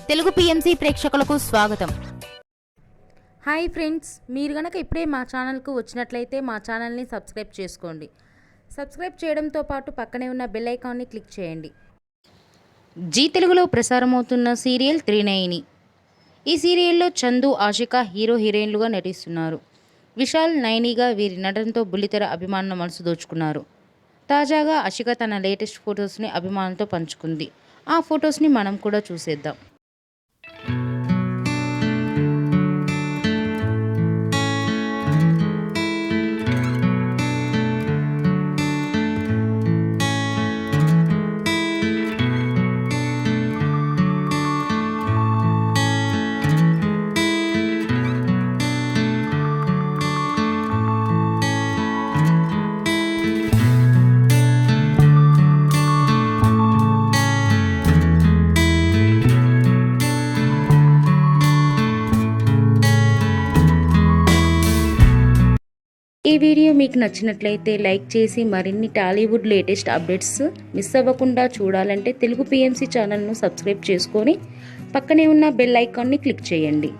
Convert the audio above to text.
Telugu PMC ప్రేక్షకులకు స్వాగతం. Hi friends, మీరు గనక ఇప్పుడే మా ఛానల్కు వచ్చినట్లయితే మా ఛానల్ని సబ్స్క్రైబ్ చేసుకోండి. సబ్స్క్రైబ్ చేయడంతో పాటు పక్కనే ఉన్న బెల్ ఐకాన్ని క్లిక్ చేయండి. జీ తెలుగులో ప్రసారమవుతున్న సీరియల్ త్రినయని. ఈ సీరియల్లో చందు, ఆషిక హీరో హీరోయిన్లుగా నటిస్తున్నారు. విశాల్, నయనిగా వీరి నటనతో బుల్లితెర అభిమానుల మనసు దోచుకున్నారు. తాజాగా ఆషిక తన లేటెస్ట్ ఫొటోస్ని అభిమానులతో పంచుకుంది. ఆ ఫొటోస్ని మనం కూడా చూసేద్దాం. ఈ వీడియో మీకు నచ్చినట్లయితే లైక్ చేసి మరిన్ని టాలీవుడ్ లేటెస్ట్ అప్డేట్స్ మిస్ అవ్వకుండా చూడాలంటే తెలుగు పిఎంసి ఛానల్ను సబ్స్క్రైబ్ చేసుకొని పక్కనే ఉన్న బెల్ ఐకాన్ని క్లిక్ చేయండి.